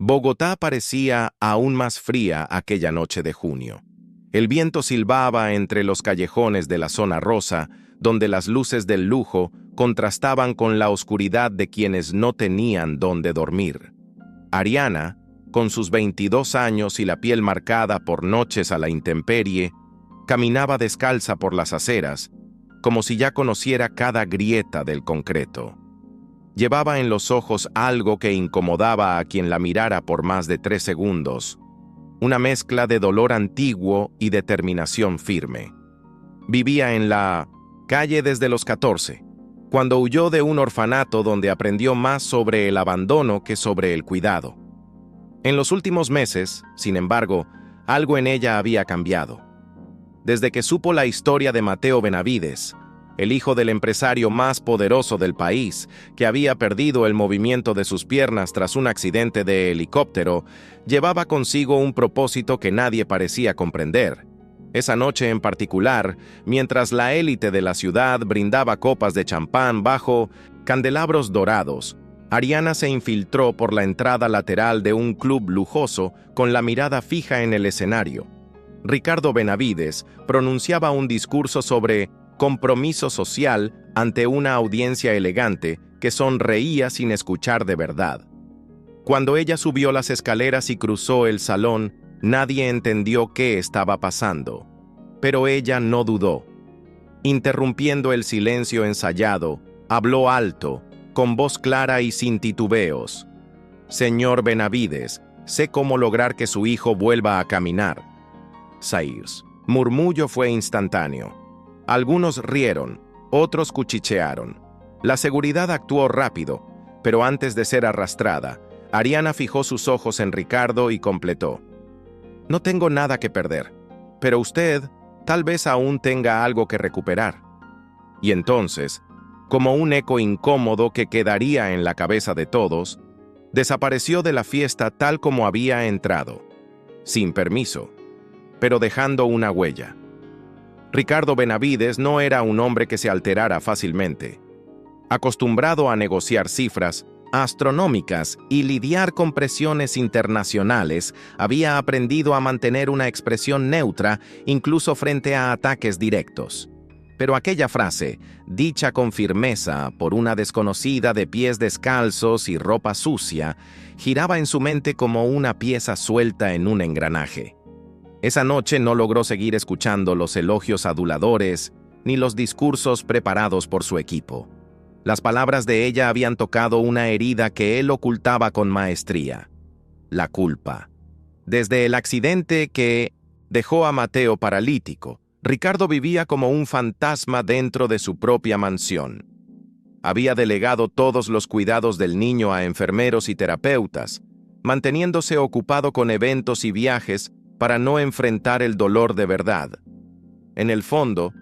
Bogotá parecía aún más fría aquella noche de junio. El viento silbaba entre los callejones de la zona rosa, donde las luces del lujo contrastaban con la oscuridad de quienes no tenían dónde dormir. Ariana, con sus 22 años y la piel marcada por noches a la intemperie, caminaba descalza por las aceras, como si ya conociera cada grieta del concreto. Llevaba en los ojos algo que incomodaba a quien la mirara por más de 3 segundos, una mezcla de dolor antiguo y determinación firme. Vivía en la calle desde los 14, cuando huyó de un orfanato donde aprendió más sobre el abandono que sobre el cuidado. En los últimos meses, sin embargo, algo en ella había cambiado. Desde que supo la historia de Mateo Benavides, el hijo del empresario más poderoso del país, que había perdido el movimiento de sus piernas tras un accidente de helicóptero, llevaba consigo un propósito que nadie parecía comprender. Esa noche en particular, mientras la élite de la ciudad brindaba copas de champán bajo candelabros dorados, Ariana se infiltró por la entrada lateral de un club lujoso con la mirada fija en el escenario. Ricardo Benavides pronunciaba un discurso sobre compromiso social ante una audiencia elegante que sonreía sin escuchar de verdad. Cuando ella subió las escaleras y cruzó el salón, nadie entendió qué estaba pasando, pero ella no dudó. Interrumpiendo el silencio ensayado, habló alto, con voz clara y sin titubeos. «Señor Benavides, sé cómo lograr que su hijo vuelva a caminar». Sairs. Murmullo fue instantáneo. Algunos rieron, otros cuchichearon. La seguridad actuó rápido, pero antes de ser arrastrada, Ariana fijó sus ojos en Ricardo y completó. «No tengo nada que perder, pero usted tal vez aún tenga algo que recuperar». Y entonces, como un eco incómodo que quedaría en la cabeza de todos, desapareció de la fiesta tal como había entrado, sin permiso, pero dejando una huella. Ricardo Benavides no era un hombre que se alterara fácilmente. Acostumbrado a negociar cifras astronómicas y lidiar con presiones internacionales, había aprendido a mantener una expresión neutra incluso frente a ataques directos. Pero aquella frase, dicha con firmeza por una desconocida de pies descalzos y ropa sucia, giraba en su mente como una pieza suelta en un engranaje. Esa noche no logró seguir escuchando los elogios aduladores ni los discursos preparados por su equipo. Las palabras de ella habían tocado una herida que él ocultaba con maestría: la culpa. Desde el accidente que dejó a Mateo paralítico, Ricardo vivía como un fantasma dentro de su propia mansión. Había delegado todos los cuidados del niño a enfermeros y terapeutas, manteniéndose ocupado con eventos y viajes para no enfrentar el dolor de verdad. En el fondo,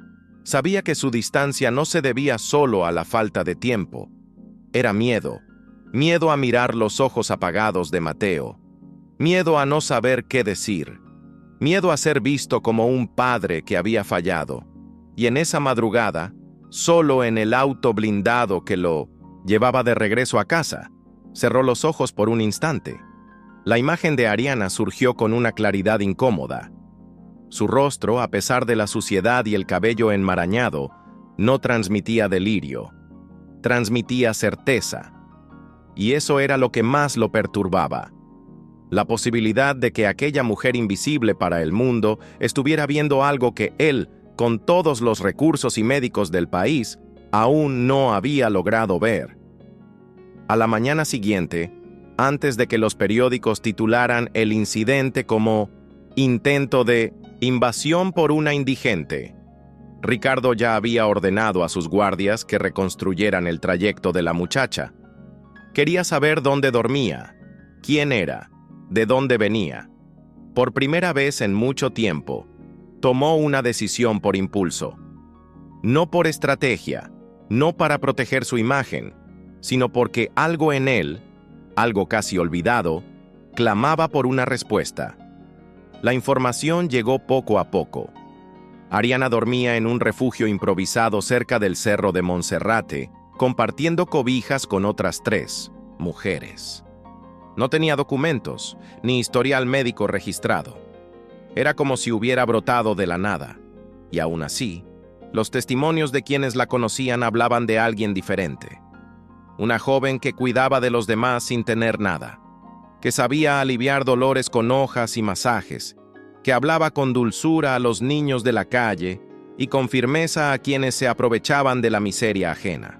sabía que su distancia no se debía solo a la falta de tiempo. Era miedo a mirar los ojos apagados de Mateo, miedo a no saber qué decir, miedo a ser visto como un padre que había fallado. Y en esa madrugada, solo en el auto blindado que lo llevaba de regreso a casa, cerró los ojos por un instante. La imagen de Ariana surgió con una claridad incómoda. Su rostro, a pesar de la suciedad y el cabello enmarañado, no transmitía delirio, transmitía certeza. Y eso era lo que más lo perturbaba. La posibilidad de que aquella mujer invisible para el mundo estuviera viendo algo que él, con todos los recursos y médicos del país, aún no había logrado ver. A la mañana siguiente, antes de que los periódicos titularan el incidente como intento de invasión por una indigente, Ricardo ya había ordenado a sus guardias que reconstruyeran el trayecto de la muchacha. Quería saber dónde dormía, quién era, de dónde venía. Por primera vez en mucho tiempo, tomó una decisión por impulso. No por estrategia, no para proteger su imagen, sino porque algo en él, algo casi olvidado, clamaba por una respuesta. La información llegó poco a poco. Ariana dormía en un refugio improvisado cerca del cerro de Monserrate, compartiendo cobijas con otras 3 mujeres. No tenía documentos, ni historial médico registrado. Era como si hubiera brotado de la nada. Y aún así, los testimonios de quienes la conocían hablaban de alguien diferente. Una joven que cuidaba de los demás sin tener nada, que sabía aliviar dolores con hojas y masajes, que hablaba con dulzura a los niños de la calle y con firmeza a quienes se aprovechaban de la miseria ajena.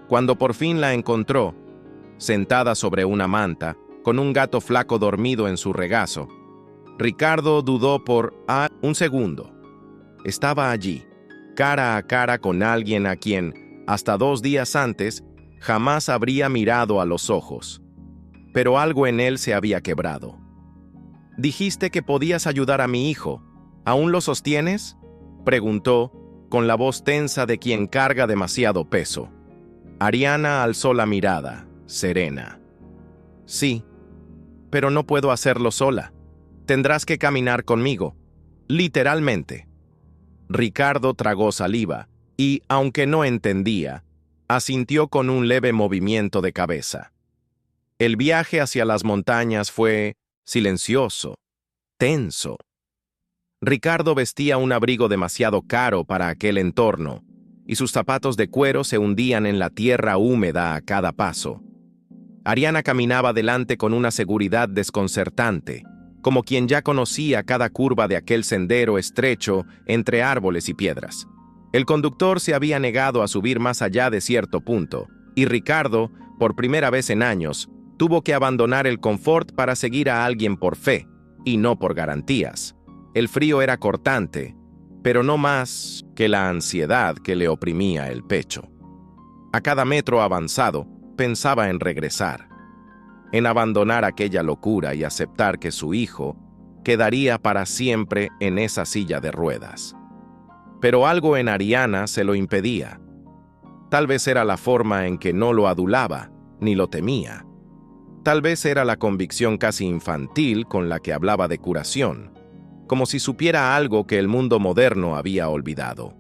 Cuando por fin la encontró, sentada sobre una manta, con un gato flaco dormido en su regazo, Ricardo dudó por un segundo. Estaba allí, cara a cara con alguien a quien, hasta 2 días antes, jamás habría mirado a los ojos. Pero algo en él se había quebrado. «Dijiste que podías ayudar a mi hijo. ¿Aún lo sostienes?», preguntó, con la voz tensa de quien carga demasiado peso. Ariana alzó la mirada, serena. «Sí, pero no puedo hacerlo sola. Tendrás que caminar conmigo, literalmente». Ricardo tragó saliva y, aunque no entendía, asintió con un leve movimiento de cabeza. El viaje hacia las montañas fue silencioso, tenso. Ricardo vestía un abrigo demasiado caro para aquel entorno, y sus zapatos de cuero se hundían en la tierra húmeda a cada paso. Ariana caminaba delante con una seguridad desconcertante, como quien ya conocía cada curva de aquel sendero estrecho entre árboles y piedras. El conductor se había negado a subir más allá de cierto punto, y Ricardo, por primera vez en años, tuvo que abandonar el confort para seguir a alguien por fe, y no por garantías. El frío era cortante, pero no más que la ansiedad que le oprimía el pecho. A cada metro avanzado, pensaba en regresar, en abandonar aquella locura y aceptar que su hijo quedaría para siempre en esa silla de ruedas. Pero algo en Ariana se lo impedía. Tal vez era la forma en que no lo adulaba, ni lo temía. Tal vez era la convicción casi infantil con la que hablaba de curación, como si supiera algo que el mundo moderno había olvidado.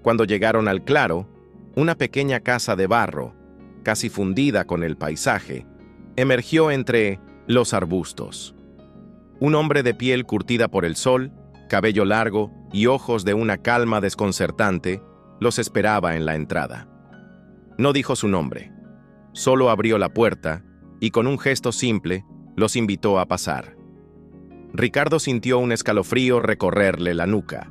Cuando llegaron al claro, una pequeña casa de barro, casi fundida con el paisaje, emergió entre los arbustos. Un hombre de piel curtida por el sol, cabello largo y ojos de una calma desconcertante, los esperaba en la entrada. No dijo su nombre, solo abrió la puerta y con un gesto simple los invitó a pasar. Ricardo sintió un escalofrío recorrerle la nuca.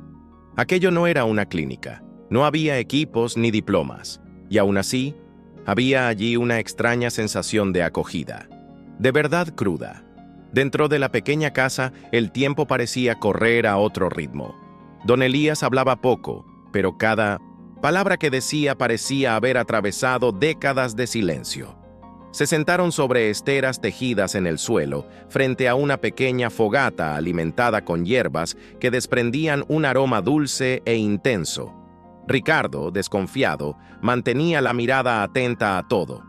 Aquello no era una clínica, no había equipos ni diplomas, y aún así, había allí una extraña sensación de acogida, de verdad cruda. Dentro de la pequeña casa, el tiempo parecía correr a otro ritmo. Don Elías hablaba poco, pero cada palabra que decía parecía haber atravesado décadas de silencio. Se sentaron sobre esteras tejidas en el suelo, frente a una pequeña fogata alimentada con hierbas que desprendían un aroma dulce e intenso. Ricardo, desconfiado, mantenía la mirada atenta a todo: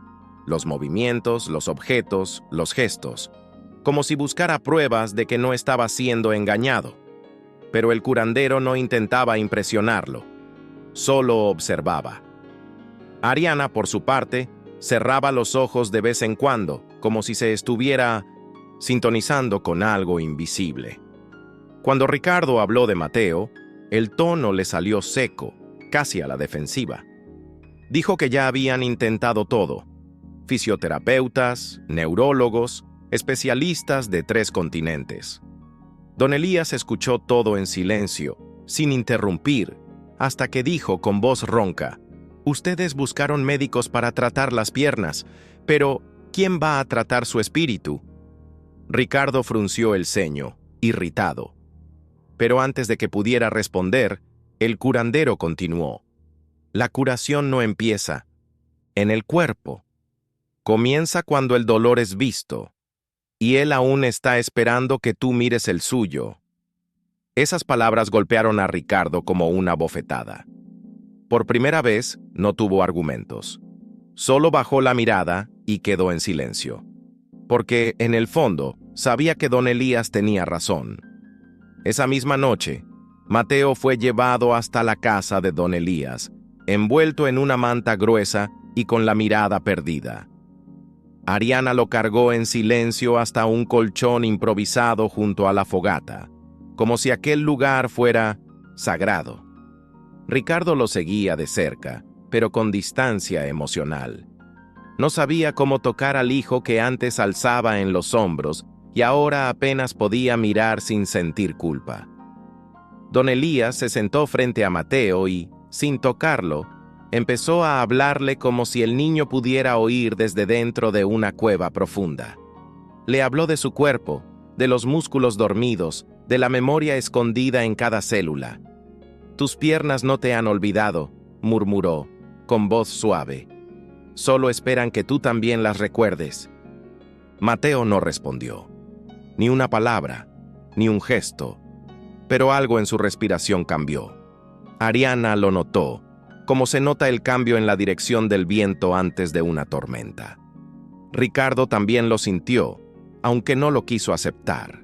los movimientos, los objetos, los gestos, como si buscara pruebas de que no estaba siendo engañado. Pero el curandero no intentaba impresionarlo, solo observaba. Ariana, por su parte, cerraba los ojos de vez en cuando, como si se estuviera sintonizando con algo invisible. Cuando Ricardo habló de Mateo, el tono le salió seco, casi a la defensiva. Dijo que ya habían intentado todo: fisioterapeutas, neurólogos, especialistas de 3 continentes. Don Elías escuchó todo en silencio, sin interrumpir, hasta que dijo con voz ronca: «Ustedes buscaron médicos para tratar las piernas, pero ¿quién va a tratar su espíritu?». Ricardo frunció el ceño, irritado. Pero antes de que pudiera responder, el curandero continuó: «La curación no empieza en el cuerpo. Comienza cuando el dolor es visto, y él aún está esperando que tú mires el suyo». Esas palabras golpearon a Ricardo como una bofetada. Por primera vez, no tuvo argumentos. Solo bajó la mirada y quedó en silencio. Porque, en el fondo, sabía que don Elías tenía razón. Esa misma noche, Mateo fue llevado hasta la casa de don Elías, envuelto en una manta gruesa y con la mirada perdida. Ariana lo cargó en silencio hasta un colchón improvisado junto a la fogata, como si aquel lugar fuera sagrado. Ricardo lo seguía de cerca, pero con distancia emocional. No sabía cómo tocar al hijo que antes alzaba en los hombros y ahora apenas podía mirar sin sentir culpa. Don Elías se sentó frente a Mateo y, sin tocarlo, empezó a hablarle como si el niño pudiera oír desde dentro de una cueva profunda. Le habló de su cuerpo, de los músculos dormidos, de la memoria escondida en cada célula. «Tus piernas no te han olvidado», murmuró, con voz suave. «Solo esperan que tú también las recuerdes». Mateo no respondió. Ni una palabra, ni un gesto, pero algo en su respiración cambió. Ariana lo notó, como se nota el cambio en la dirección del viento antes de una tormenta. Ricardo también lo sintió, aunque no lo quiso aceptar.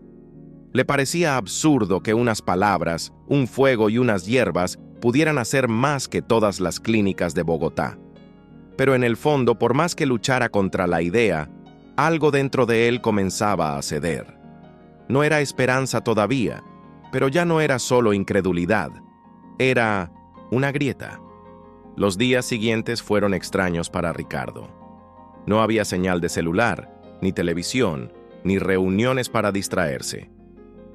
Le parecía absurdo que unas palabras, un fuego y unas hierbas pudieran hacer más que todas las clínicas de Bogotá. Pero en el fondo, por más que luchara contra la idea, algo dentro de él comenzaba a ceder. No era esperanza todavía, pero ya no era solo incredulidad. Era una grieta. Los días siguientes fueron extraños para Ricardo. No había señal de celular, ni televisión, ni reuniones para distraerse.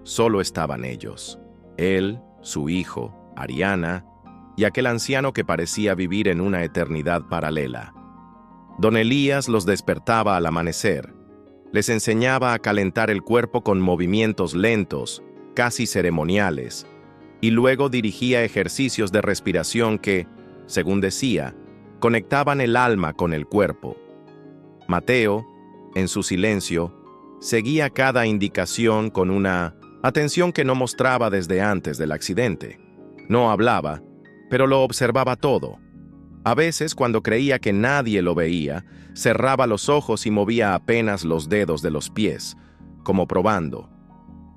Solo estaban ellos. Él, su hijo, Ariana, y aquel anciano que parecía vivir en una eternidad paralela. Don Elías los despertaba al amanecer. Les enseñaba a calentar el cuerpo con movimientos lentos, casi ceremoniales, y luego dirigía ejercicios de respiración que, según decía, conectaban el alma con el cuerpo. Mateo, en su silencio, seguía cada indicación con una atención que no mostraba desde antes del accidente. No hablaba, pero lo observaba todo. A veces, cuando creía que nadie lo veía, cerraba los ojos y movía apenas los dedos de los pies, como probando.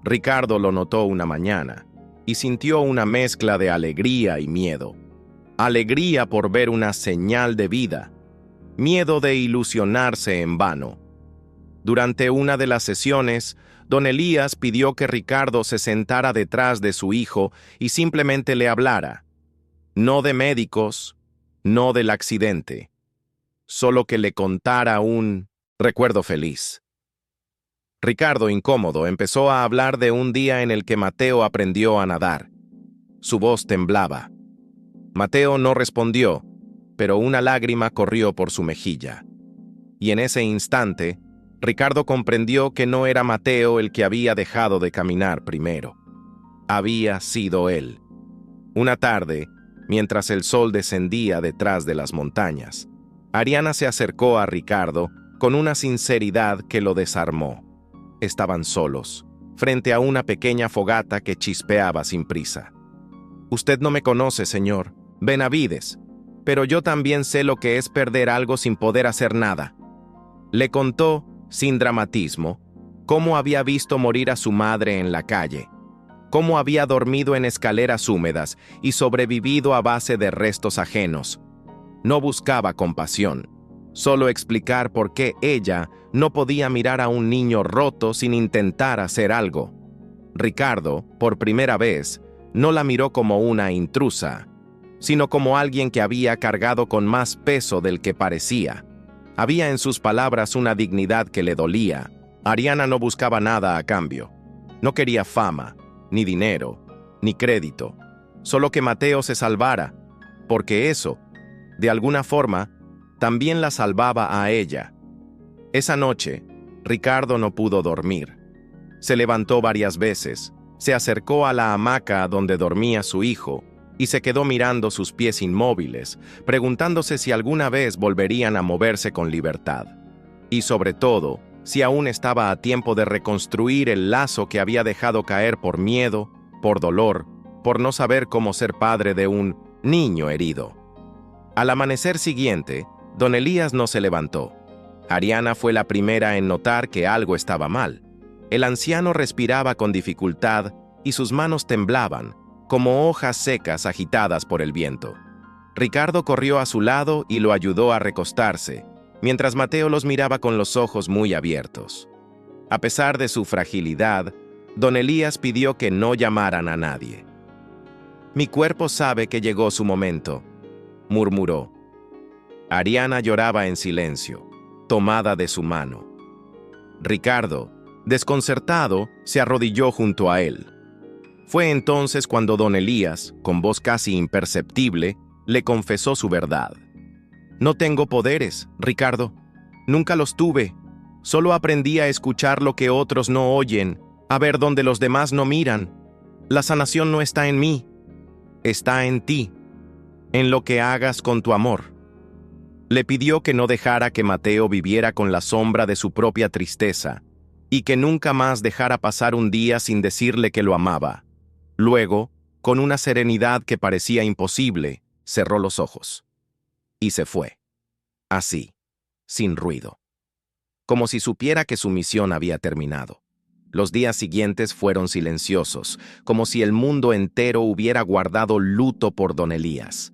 Ricardo lo notó una mañana y sintió una mezcla de alegría y miedo. Alegría por ver una señal de vida, miedo de ilusionarse en vano. Durante una de las sesiones, don Elías pidió que Ricardo se sentara detrás de su hijo y simplemente le hablara. No de médicos, no del accidente, solo que le contara un recuerdo feliz. Ricardo, incómodo, empezó a hablar de un día en el que Mateo aprendió a nadar. Su voz temblaba. Mateo no respondió, pero una lágrima corrió por su mejilla. Y en ese instante, Ricardo comprendió que no era Mateo el que había dejado de caminar primero. Había sido él. Una tarde, mientras el sol descendía detrás de las montañas, Ariana se acercó a Ricardo con una sinceridad que lo desarmó. Estaban solos, frente a una pequeña fogata que chispeaba sin prisa. «Usted no me conoce, señor Benavides, pero yo también sé lo que es perder algo sin poder hacer nada». Le contó, sin dramatismo, cómo había visto morir a su madre en la calle, cómo había dormido en escaleras húmedas y sobrevivido a base de restos ajenos. No buscaba compasión, solo explicar por qué ella no podía mirar a un niño roto sin intentar hacer algo. Ricardo, por primera vez, no la miró como una intrusa, sino como alguien que había cargado con más peso del que parecía. Había en sus palabras una dignidad que le dolía. Ariana no buscaba nada a cambio. No quería fama, ni dinero, ni crédito. Solo que Mateo se salvara, porque eso, de alguna forma, también la salvaba a ella. Esa noche, Ricardo no pudo dormir. Se levantó varias veces, se acercó a la hamaca donde dormía su hijo y se quedó mirando sus pies inmóviles, preguntándose si alguna vez volverían a moverse con libertad. Y sobre todo, si aún estaba a tiempo de reconstruir el lazo que había dejado caer por miedo, por dolor, por no saber cómo ser padre de un niño herido. Al amanecer siguiente, don Elías no se levantó. Ariana fue la primera en notar que algo estaba mal. El anciano respiraba con dificultad y sus manos temblaban, como hojas secas agitadas por el viento. Ricardo corrió a su lado y lo ayudó a recostarse, mientras Mateo los miraba con los ojos muy abiertos. A pesar de su fragilidad, don Elías pidió que no llamaran a nadie. «Mi cuerpo sabe que llegó su momento», murmuró. Ariana lloraba en silencio, tomada de su mano. Ricardo, desconcertado, se arrodilló junto a él. Fue entonces cuando don Elías, con voz casi imperceptible, le confesó su verdad. «No tengo poderes, Ricardo. Nunca los tuve. Solo aprendí a escuchar lo que otros no oyen, a ver donde los demás no miran. La sanación no está en mí, está en ti, en lo que hagas con tu amor». Le pidió que no dejara que Mateo viviera con la sombra de su propia tristeza y que nunca más dejara pasar un día sin decirle que lo amaba. Luego, con una serenidad que parecía imposible, cerró los ojos. Y se fue. Así, sin ruido. Como si supiera que su misión había terminado. Los días siguientes fueron silenciosos, como si el mundo entero hubiera guardado luto por don Elías.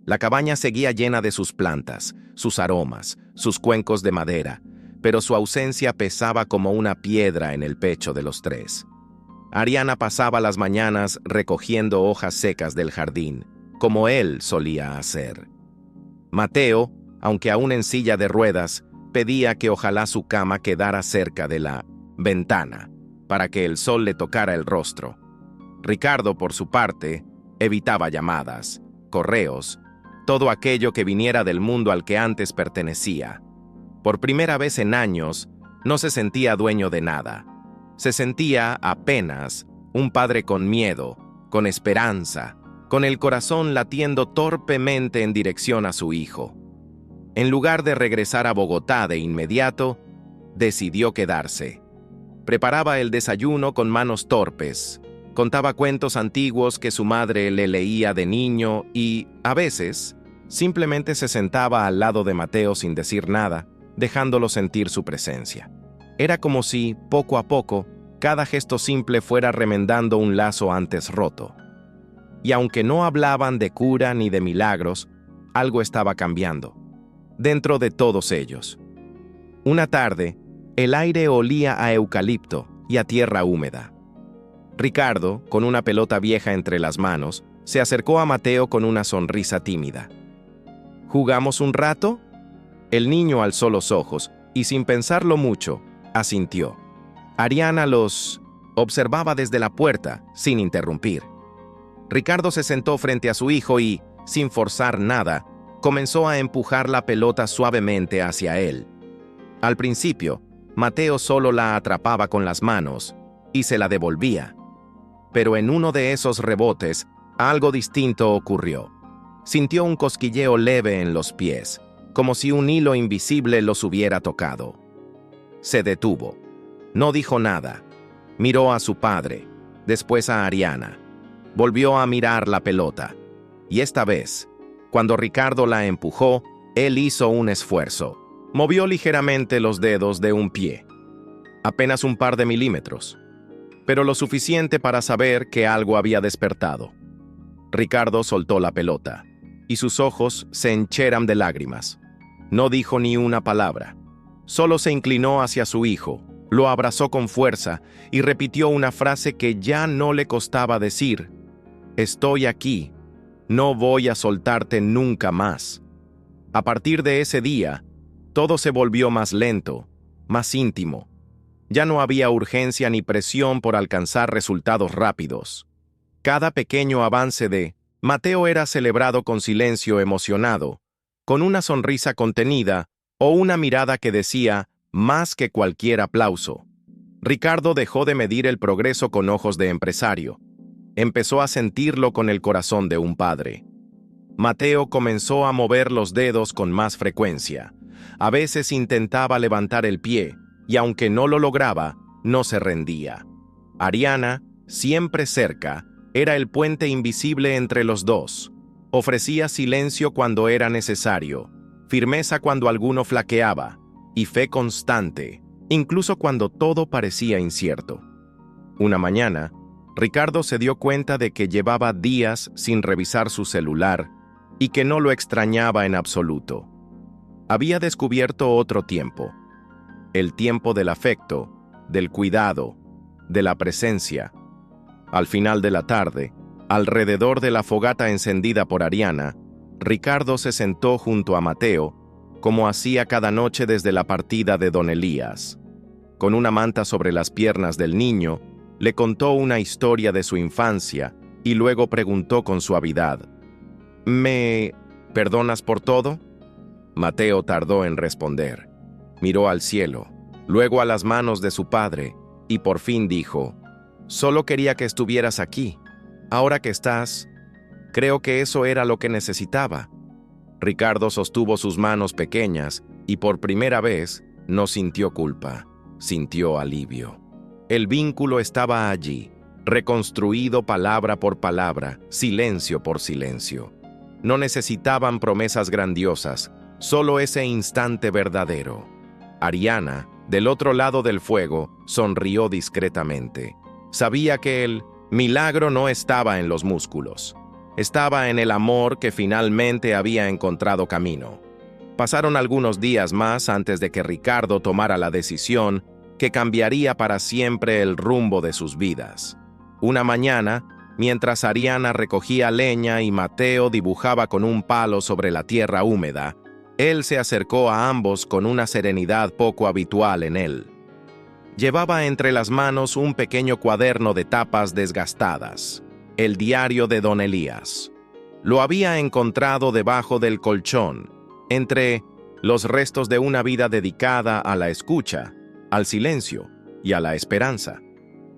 La cabaña seguía llena de sus plantas, sus aromas, sus cuencos de madera, pero su ausencia pesaba como una piedra en el pecho de los tres. Ariana pasaba las mañanas recogiendo hojas secas del jardín, como él solía hacer. Mateo, aunque aún en silla de ruedas, pedía que ojalá su cama quedara cerca de la ventana, para que el sol le tocara el rostro. Ricardo, por su parte, evitaba llamadas, correos, todo aquello que viniera del mundo al que antes pertenecía. Por primera vez en años, no se sentía dueño de nada. Se sentía apenas un padre con miedo, con esperanza, con el corazón latiendo torpemente en dirección a su hijo. En lugar de regresar a Bogotá de inmediato, decidió quedarse. Preparaba el desayuno con manos torpes, contaba cuentos antiguos que su madre le leía de niño y, a veces, simplemente se sentaba al lado de Mateo sin decir nada, dejándolo sentir su presencia. Era como si, poco a poco, cada gesto simple fuera remendando un lazo antes roto. Y aunque no hablaban de cura ni de milagros, algo estaba cambiando, dentro de todos ellos. Una tarde, el aire olía a eucalipto y a tierra húmeda. Ricardo, con una pelota vieja entre las manos, se acercó a Mateo con una sonrisa tímida. ¿Jugamos un rato? El niño alzó los ojos y, sin pensarlo mucho, asintió. Ariana los observaba desde la puerta, sin interrumpir. Ricardo se sentó frente a su hijo y, sin forzar nada, comenzó a empujar la pelota suavemente hacia él. Al principio, Mateo solo la atrapaba con las manos y se la devolvía. Pero en uno de esos rebotes, algo distinto ocurrió. Sintió un cosquilleo leve en los pies, como si un hilo invisible los hubiera tocado. Se detuvo. No dijo nada. Miró a su padre, después a Ariana. Volvió a mirar la pelota. Y esta vez, cuando Ricardo la empujó, él hizo un esfuerzo. Movió ligeramente los dedos de un pie. Apenas un par de milímetros. Pero lo suficiente para saber que algo había despertado. Ricardo soltó la pelota, y sus ojos se hencheran de lágrimas. No dijo ni una palabra. Solo se inclinó hacia su hijo, lo abrazó con fuerza y repitió una frase que ya no le costaba decir. «Estoy aquí. No voy a soltarte nunca más». A partir de ese día, todo se volvió más lento, más íntimo. Ya no había urgencia ni presión por alcanzar resultados rápidos. Cada pequeño avance de Mateo era celebrado con silencio emocionado, con una sonrisa contenida o una mirada que decía más que cualquier aplauso. Ricardo dejó de medir el progreso con ojos de empresario. Empezó a sentirlo con el corazón de un padre. Mateo comenzó a mover los dedos con más frecuencia. A veces intentaba levantar el pie, y aunque no lo lograba, no se rendía. Ariana, siempre cerca, era el puente invisible entre los dos. Ofrecía silencio cuando era necesario, firmeza cuando alguno flaqueaba, y fe constante, incluso cuando todo parecía incierto. Una mañana, Ricardo se dio cuenta de que llevaba días sin revisar su celular y que no lo extrañaba en absoluto. Había descubierto otro tiempo, el tiempo del afecto, del cuidado, de la presencia. Al final de la tarde, alrededor de la fogata encendida por Ariana, Ricardo se sentó junto a Mateo, como hacía cada noche desde la partida de don Elías. Con una manta sobre las piernas del niño, le contó una historia de su infancia y luego preguntó con suavidad: ¿Me perdonas por todo? Mateo tardó en responder. Miró al cielo, luego a las manos de su padre, y por fin dijo: «Solo quería que estuvieras aquí. Ahora que estás, creo que eso era lo que necesitaba». Ricardo sostuvo sus manos pequeñas y por primera vez no sintió culpa, sintió alivio. El vínculo estaba allí, reconstruido palabra por palabra, silencio por silencio. No necesitaban promesas grandiosas, solo ese instante verdadero. Ariana, del otro lado del fuego, sonrió discretamente. Sabía que el milagro no estaba en los músculos. Estaba en el amor que finalmente había encontrado camino. Pasaron algunos días más antes de que Ricardo tomara la decisión que cambiaría para siempre el rumbo de sus vidas. Una mañana, mientras Ariana recogía leña y Mateo dibujaba con un palo sobre la tierra húmeda, él se acercó a ambos con una serenidad poco habitual en él. Llevaba entre las manos un pequeño cuaderno de tapas desgastadas, el diario de don Elías. Lo había encontrado debajo del colchón, entre los restos de una vida dedicada a la escucha, al silencio y a la esperanza.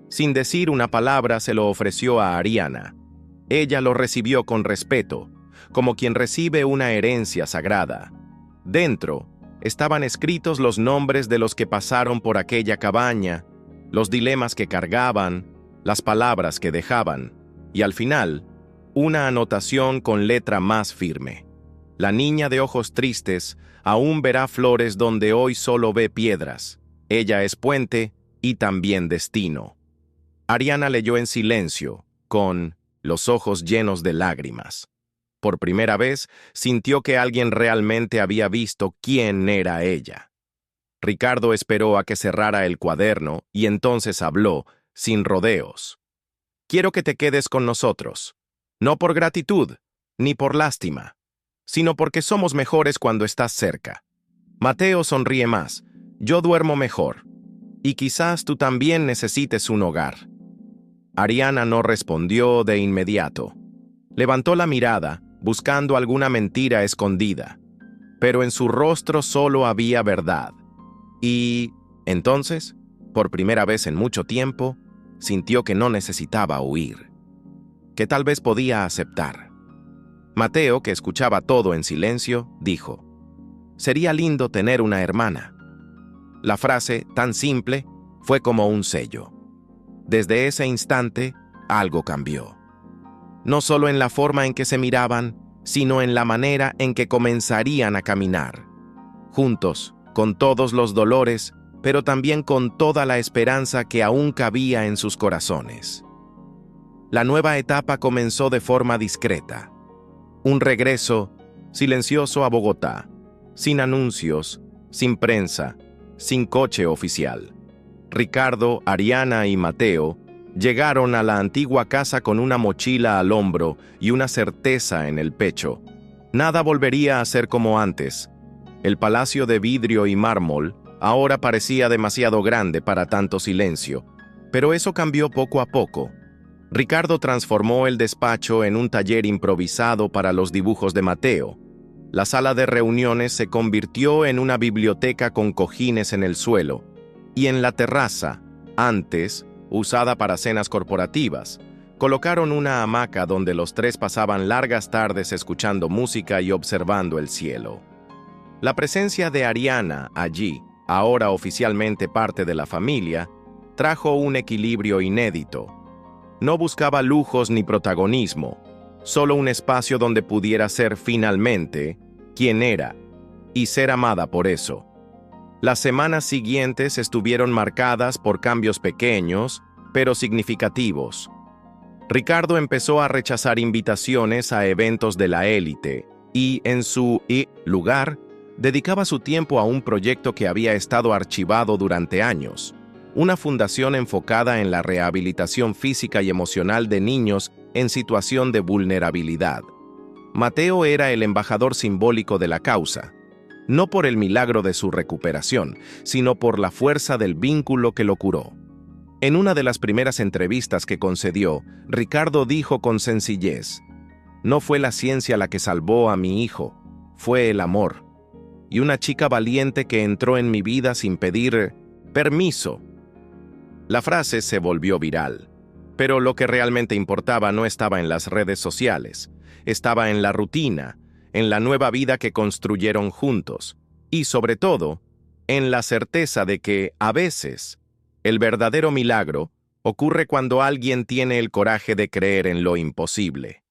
Sin decir una palabra se lo ofreció a Ariana. Ella lo recibió con respeto, como quien recibe una herencia sagrada. Dentro estaban escritos los nombres de los que pasaron por aquella cabaña, los dilemas que cargaban, las palabras que dejaban, y al final, una anotación con letra más firme. La niña de ojos tristes aún verá flores donde hoy solo ve piedras. Ella es puente y también destino. Ariana leyó en silencio, con los ojos llenos de lágrimas. Por primera vez, sintió que alguien realmente había visto quién era ella. Ricardo esperó a que cerrara el cuaderno y entonces habló, sin rodeos. «Quiero que te quedes con nosotros, no por gratitud, ni por lástima, sino porque somos mejores cuando estás cerca. Mateo sonríe más, yo duermo mejor, y quizás tú también necesites un hogar». Ariana no respondió de inmediato. Levantó la mirada, buscando alguna mentira escondida, pero en su rostro solo había verdad. Y entonces, por primera vez en mucho tiempo, sintió que no necesitaba huir, que tal vez podía aceptar. Mateo, que escuchaba todo en silencio, dijo: «Sería lindo tener una hermana». La frase, tan simple, fue como un sello. Desde ese instante, algo cambió. No solo en la forma en que se miraban, sino en la manera en que comenzarían a caminar. Juntos, con todos los dolores, pero también con toda la esperanza que aún cabía en sus corazones. La nueva etapa comenzó de forma discreta. Un regreso silencioso a Bogotá, sin anuncios, sin prensa, sin coche oficial. Ricardo, Ariana y Mateo llegaron a la antigua casa con una mochila al hombro y una certeza en el pecho. Nada volvería a ser como antes. El palacio de vidrio y mármol ahora parecía demasiado grande para tanto silencio, pero eso cambió poco a poco. Ricardo transformó el despacho en un taller improvisado para los dibujos de Mateo. La sala de reuniones se convirtió en una biblioteca con cojines en el suelo, y en la terraza, antes usada para cenas corporativas, colocaron una hamaca donde los tres pasaban largas tardes escuchando música y observando el cielo. La presencia de Ariana allí, ahora oficialmente parte de la familia, trajo un equilibrio inédito. No buscaba lujos ni protagonismo, solo un espacio donde pudiera ser finalmente quien era y ser amada por eso. Las semanas siguientes estuvieron marcadas por cambios pequeños, pero significativos. Ricardo empezó a rechazar invitaciones a eventos de la élite y, en su lugar, Dedicaba su tiempo a un proyecto que había estado archivado durante años, una fundación enfocada en la rehabilitación física y emocional de niños en situación de vulnerabilidad. Mateo era el embajador simbólico de la causa, no por el milagro de su recuperación, sino por la fuerza del vínculo que lo curó. En una de las primeras entrevistas que concedió, Ricardo dijo con sencillez: «No fue la ciencia la que salvó a mi hijo, fue el amor. Y una chica valiente que entró en mi vida sin pedir permiso». La frase se volvió viral, pero lo que realmente importaba no estaba en las redes sociales, estaba en la rutina, en la nueva vida que construyeron juntos, y sobre todo, en la certeza de que, a veces, el verdadero milagro ocurre cuando alguien tiene el coraje de creer en lo imposible.